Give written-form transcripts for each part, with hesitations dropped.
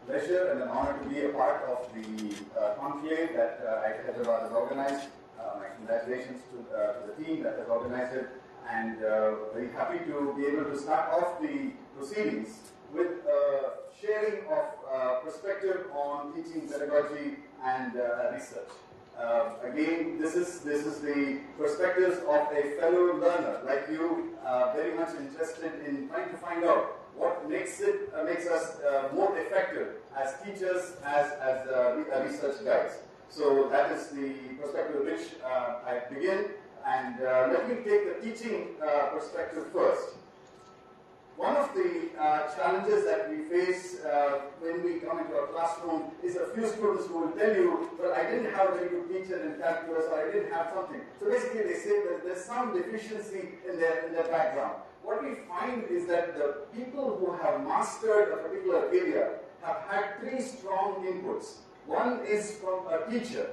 pleasure and an honor to be a part of the conclave that IIT Madras has organized. My congratulations to the team that has organized it, and very happy to be able to start off the proceedings with sharing of perspective on teaching pedagogy and research. Again, this is the perspectives of a fellow learner like you, very much interested in trying to find out what makes us more effective as teachers, as research guides. So that is the perspective with which I begin, and let me take the teaching perspective first. One of the challenges that we face when we come into a classroom is a few students who will tell you, well, I didn't have a very good teacher in calculus, or I didn't have something. So basically they say that there's some deficiency in their background. What we find is that the people who have mastered a particular area have had three strong inputs. One is from a teacher.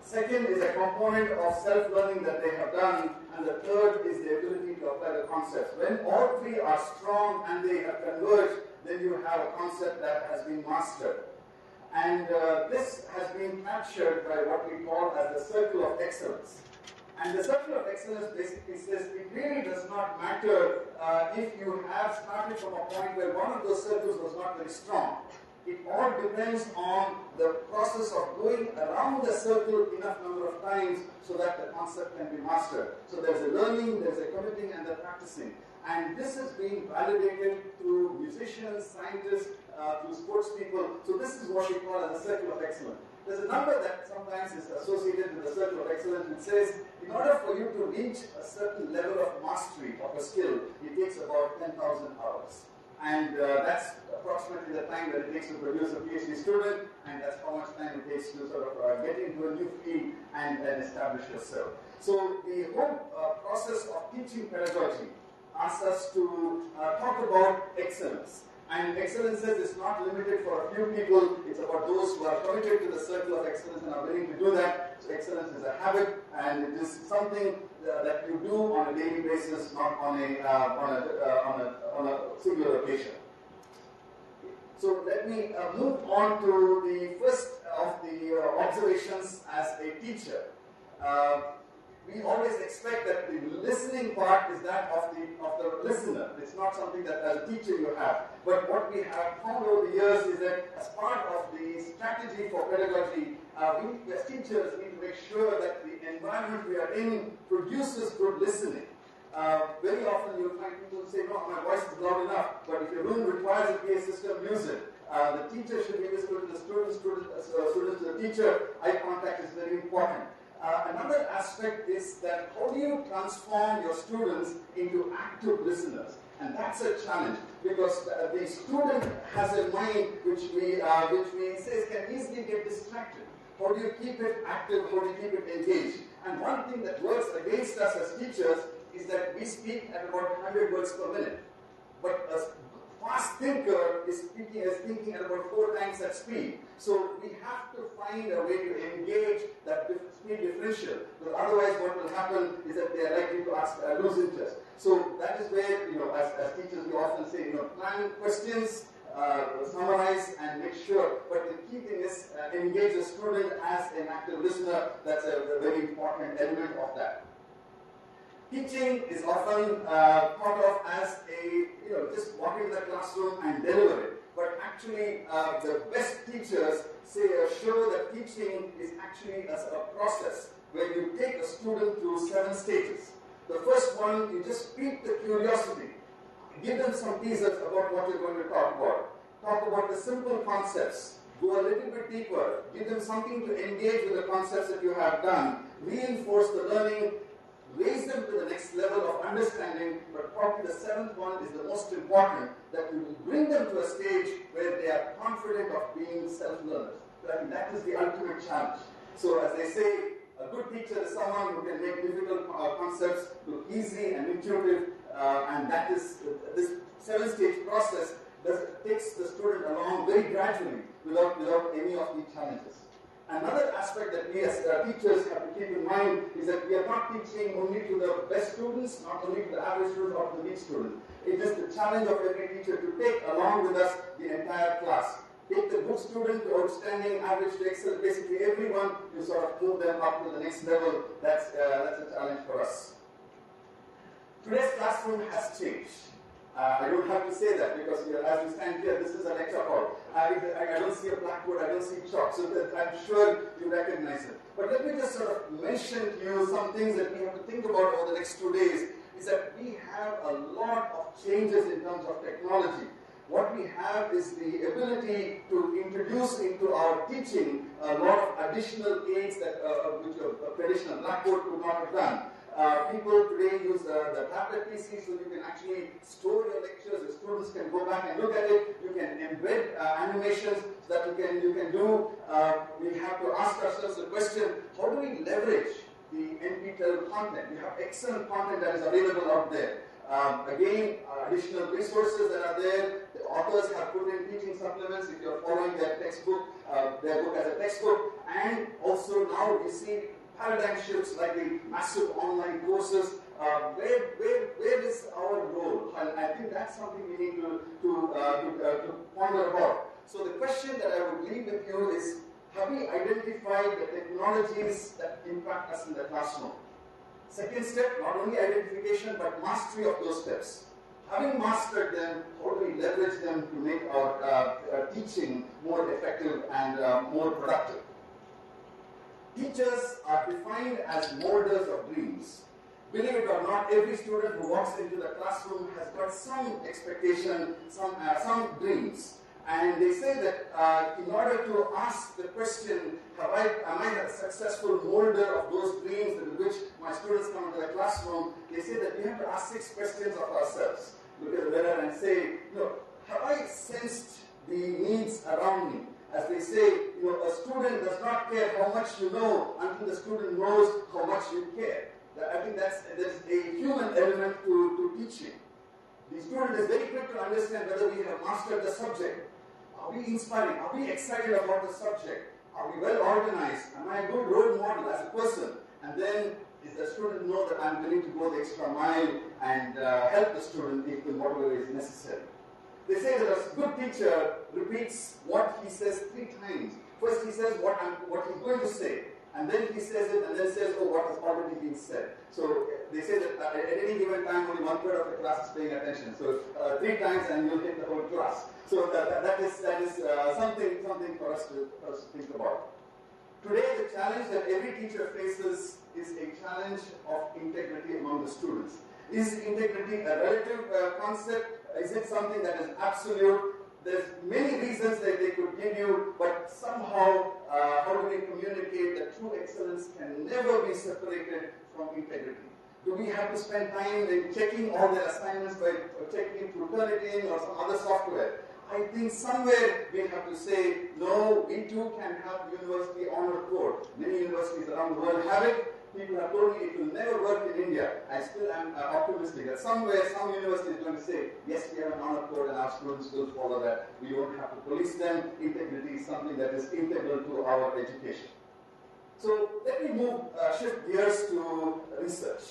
Second is a component of self-learning that they have done, and the third is the ability to apply the concepts. When all three are strong and they have converged, then you have a concept that has been mastered. And this has been captured by what we call as the circle of excellence. And the circle of excellence basically says it really does not matter if you have started from a point where one of those circles was not very strong. It all depends on the process of going around the circle enough number of times so that the concept can be mastered. So there's a learning, there's a committing, and the practicing. And this is being validated through musicians, scientists, through sports people. So this is what we call as a circle of excellence. There's a number that sometimes is associated with the circle of excellence which says in order for you to reach a certain level of mastery of a skill, it takes about 10,000 hours. And that's approximately the time that it takes to produce a PhD student, and that's how much time it takes to sort of get into a new field and establish yourself. So the whole process of teaching pedagogy asks us to talk about excellence. And excellences is not limited for a few people, it's about those who are committed to the circle of excellence and are willing to do that. So excellence is a habit, and it is something that you do on a daily basis, not on a singular occasion. So let me move on to the first of the observations as a teacher. We always expect that the listening part is that of the listener. It's not something that as a teacher you have. But what we have found over the years is that as part of the strategy for pedagogy, we as teachers need to make sure that the environment we are in produces good listening. Very often you'll find people say, no, my voice is loud enough, but if your room requires a PA system, use it. The teacher should be visible to the students to the teacher. Eye contact is very important. Another aspect is that how do you transform your students into active listeners? And that's a challenge because the student has a mind which we say can easily get distracted. How do you keep it active? How do you keep it engaged? And one thing that works against us as teachers is that we speak at about 100 words per minute. But a fast thinker is thinking at about 4 times that speed. So we have to find a way to engage that speed differential. Because otherwise what will happen is that they are likely to lose interest. So that is where, as teachers we often say, plan questions, summarize and make sure. But the key thing is engage the student as an active listener. That's a very important element of that. Teaching is often thought of as just walk into the classroom and deliver it. But actually, the best teachers show that teaching is actually as a process where you take a student through 7 stages. The first one, you just pique the curiosity. Give them some teasers about what you're going to talk about. Talk about the simple concepts. Go a little bit deeper. Give them something to engage with the concepts that you have done. Reinforce the learning. Raise them to the next level of understanding, but probably the 7th one is the most important, that you will bring them to a stage where they are confident of being self-learners. I think that is the ultimate challenge. So as they say, a good teacher is someone who can make difficult concepts look easy and intuitive, and that is this 7-stage process takes the student along very gradually without any of these challenges. Another aspect that we as teachers have to keep in mind is that we are not teaching only to the best students, not only to the average students or to the weak students. It is the challenge of every teacher to take along with us the entire class. Take the good student to outstanding, average to excellent, basically everyone, you sort of move them up to the next level. That's a challenge for us. Today's classroom has changed. I don't have to say that because as we stand here, this is a lecture hall. I don't see a blackboard, I don't see chalk, so I'm sure you recognize it. But let me just sort of mention to you some things that we have to think about over the next 2 days, is that we have a lot of changes in terms of technology. What we have is the ability to introduce into our teaching a lot of additional aids that which a traditional blackboard could not have done. People today use the tablet PC, so you can actually store your lectures. The students can go back and look at it. You can embed animations that you can do. We have to ask ourselves the question: how do we leverage the NPTEL content? We have excellent content that is available out there. Again, additional resources that are there. The authors have put in teaching supplements if you're following their textbook, their book as a textbook, and also now we see paradigm shifts like the massive online courses. Where is our role? And I think that's something we need to ponder about. So the question that I would leave with you is: have we identified the technologies that impact us in the classroom? Second step, not only identification but mastery of those steps. Having mastered them, how do we leverage them to make our teaching more effective and more productive? Teachers are defined as molders of dreams. Believe it or not, every student who walks into the classroom has got some expectation, some dreams. And they say that in order to ask the question, am I a successful molder of those dreams with which my students come into the classroom, they say that we have to ask 6 questions of ourselves. Look at the mirror and say, have I sensed the needs around me? As they say, a student does not care how much you know until the student knows how much you care. I think there's a human element to teaching. The student is very quick to understand whether we have mastered the subject. Are we inspiring? Are we excited about the subject? Are we well organized? Am I a good role model as a person? And then does the student know that I'm willing to go the extra mile and help the student in whatever is necessary? They say that a good teacher repeats what he says 3 times. First he says what he's going to say, and then he says it, and then says, what has already been said. So they say that at any given time, only 1/3 of the class is paying attention. So 3 times, and you'll hit the whole class. So that is something for us to think about. Today, the challenge that every teacher faces is a challenge of integrity among the students. Is integrity a relative concept? Is it something that is absolute? There's many reasons that they could give you, but somehow, how do we communicate that true excellence can never be separated from integrity? Do we have to spend time in checking all their assignments by checking through Turnitin or some other software? I think somewhere we have to say, no, we too can have university honor code. Many universities around the world have it. People have told me it will never work in India. I still am optimistic that somewhere some university is going to say, yes, we have an honor code and our students will follow that. We don't have to police them. Integrity is something that is integral to our education. So let me shift gears to research.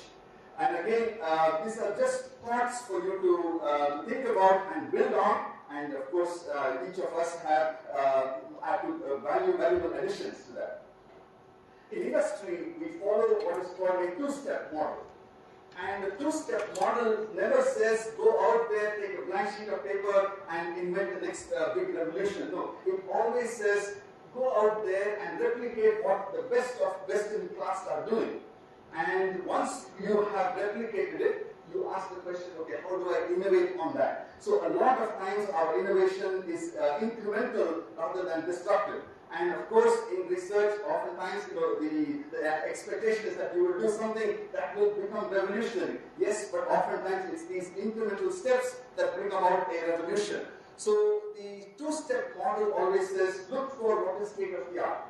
And again, these are just thoughts for you to think about and build on. And of course, each of us have valuable additions to that. In industry, we follow what is called a 2-step model. And the 2-step model never says, go out there, take a blank sheet of paper, and invent the next big revolution. No, it always says, go out there and replicate what the best of best in class are doing. And once you have replicated it, you ask the question, okay, how do I innovate on that? So a lot of times our innovation is incremental rather than disruptive. And of course, in research, oftentimes, the expectation is that you will do something that will become revolutionary. Yes, but oftentimes it's these incremental steps that bring about a revolution. So the 2-step model always says, look for what is state of the art.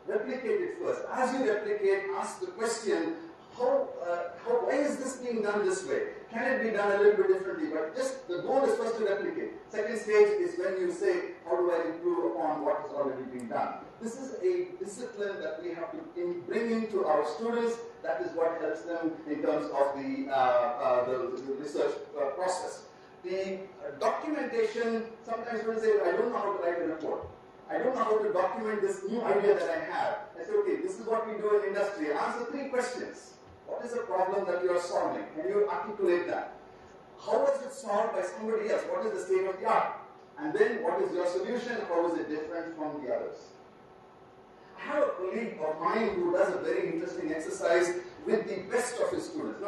Replicate it first. As you replicate, ask the question, why is this being done this way? Can it be done a little bit differently? But just the goal is first to replicate. Second stage is when you say, how do I improve upon what has already been done? This is a discipline that we have to bring into our students. That is what helps them in terms of the research process. The documentation, sometimes people say, I don't know how to write a report. I don't know how to document this new idea that I have. I say, okay, this is what we do in industry. Answer 3 questions. What is the problem that you are solving? Can you articulate that? How was it solved by somebody else? What is the state of the art? And then what is your solution? How is it different from the others? I have a colleague of mine who does a very interesting exercise with the best of his students.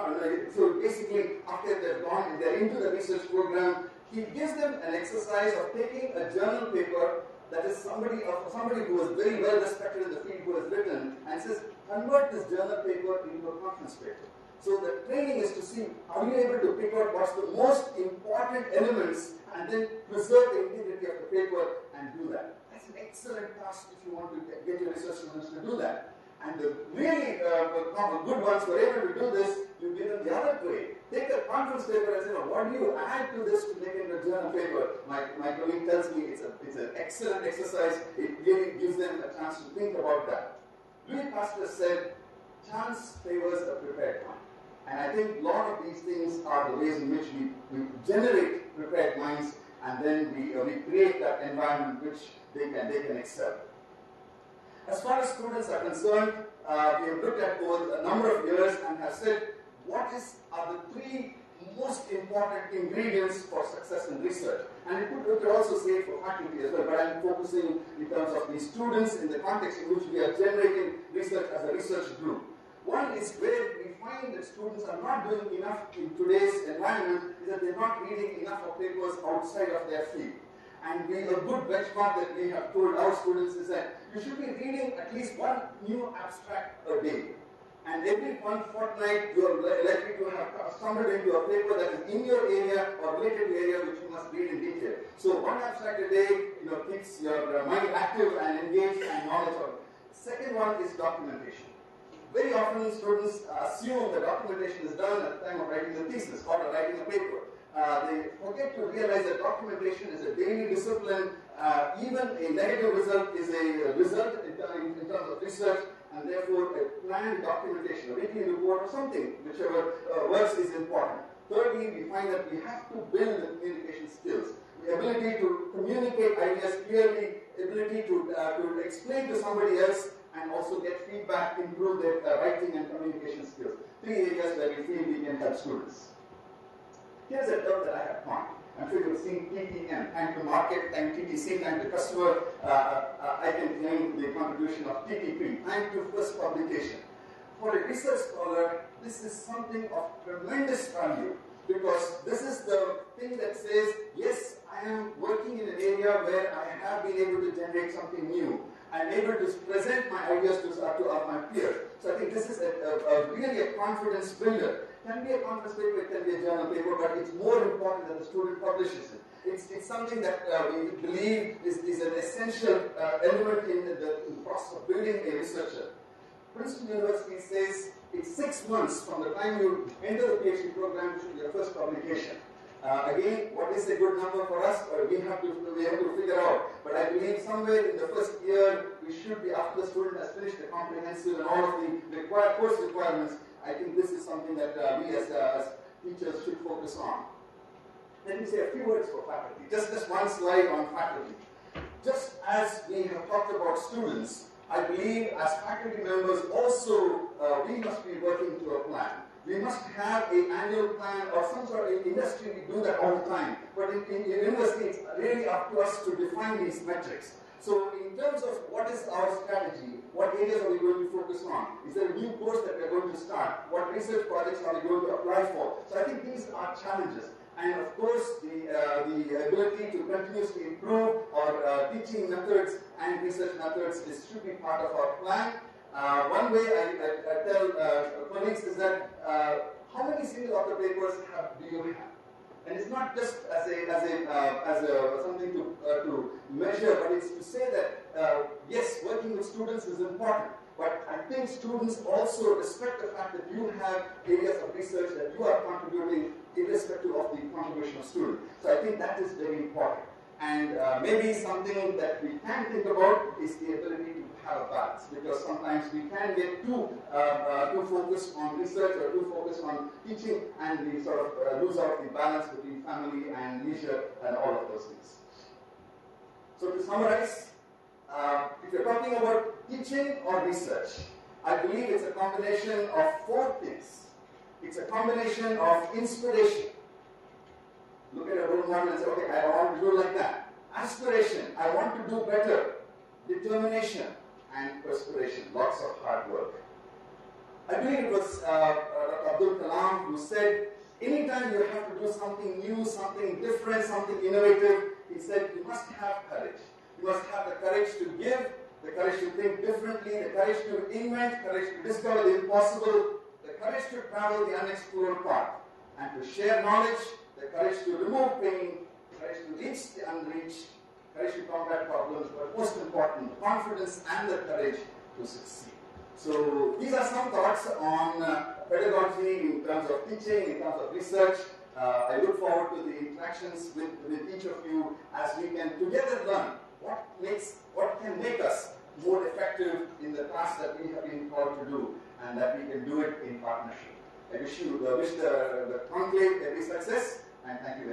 So basically, after they're into the research program, he gives them an exercise of taking a journal paper that is somebody who is very well respected in the field who has written, and says, convert this journal paper into a conference paper. So the training is to see, are you able to pick out what's the most important elements and then preserve the integrity of the paper and do that. That's an excellent task if you want to get your research students to do that. And the really good ones who are able to do this, you give them the other way. Take a conference paper and say, what do you add to this to make it a journal paper? My colleague tells me it's an excellent exercise. It really gives them a chance to think about that. Louis Pasteur said, chance favors a prepared mind. And I think a lot of these things are the ways in which we generate prepared minds, and then we create that environment which they can excel. As far as students are concerned, we have looked at over a number of years and have said, what are the 3 most important ingredients for success in research? And we could also say it for faculty as well, but I'm focusing in terms of the students in the context in which we are generating research as a research group. One is where we find that students are not doing enough in today's environment, is that they're not reading enough of papers outside of their field. And a good benchmark that we have told our students is that you should be reading at least 1 new abstract a day. And every 1 fortnight, you are likely to have stumbled into a paper that is in your area or related area which you must read in detail. So 1 abstract a day keeps your mind active and engaged and knowledgeable. Second one is documentation. Very often students assume that documentation is done at the time of writing the thesis or writing a paper. They forget to realize that documentation is a daily discipline. Even a negative result is a result in terms of research, and therefore a planned documentation, a weekly report or something, whichever works is important. Thirdly, we find that we have to build the communication skills. The ability to communicate ideas clearly, ability to explain to somebody else, and also get feedback, improve their writing and communication skills. 3 areas where we feel we can help students. Here's a term that I have coined. I'm sure you've seen TTM, time to market, time TTC, time to customer. I can claim the contribution of TTP, time to first publication. For a research scholar, this is something of tremendous value, because this is the thing that says, yes, I am working in an area where I have been able to generate something new. I'm able to present my ideas to my peers. So I think this is really a confidence builder. It can be a conference paper, it can be a journal paper, but it's more important that the student publishes it. It's something that we believe is an essential element in the process of building a researcher. Princeton University says it's 6 months from the time you enter the PhD program to your first publication. Again, what is a good number for us? We have to figure out. But I believe somewhere in the first year, we should be, after the student has finished the comprehensive and all of the course requirements, I think this is something that we as teachers should focus on. Let me say a few words for faculty. Just one slide on faculty. Just as we have talked about students, I believe as faculty members also we must be working to a plan. We must have an annual plan or some sort of industry. We do that all the time. But in university, it's really up to us to define these metrics. So in terms of what is our strategy, what areas are we going to focus on? Is there a new course that we're going to start? What research projects are we going to apply for? So I think these are challenges. And of course, the ability to continuously improve our teaching methods and research methods should be part of our plan. One way I tell colleagues is that how many single author papers do you have? And it's not just as something to measure, but it's to say that yes, working with students is important. But I think students also respect the fact that you have areas of research that you are contributing irrespective of the contribution of students. So I think that is very important. And maybe something that we can think about is the ability to have a balance, because sometimes we can get too focused on research or too focused on teaching, and we sort of lose out the balance between family and leisure and all of those things. So to summarize, if you're talking about teaching or research, I believe it's a combination of four things. It's a combination of inspiration. Look at a role model and say, okay, I want to do like that. Aspiration, I want to do better. Determination and perspiration, lots of hard work. I believe it was Abdul Kalam who said, anytime you have to do something new, something different, something innovative, he said, you must have courage. You must have the courage to give, the courage to think differently, the courage to invent, courage to discover the impossible, the courage to travel the unexplored path, and to share knowledge, the courage to remove pain, the courage to reach the unreached, courage to combat problems, but most important, confidence and the courage to succeed. So these are some thoughts on pedagogy in terms of teaching, in terms of research. I look forward to the interactions with each of you as we can together learn what can make us more effective in the task that we have been called to do, and that we can do it in partnership. I wish the conclave every success, and thank you.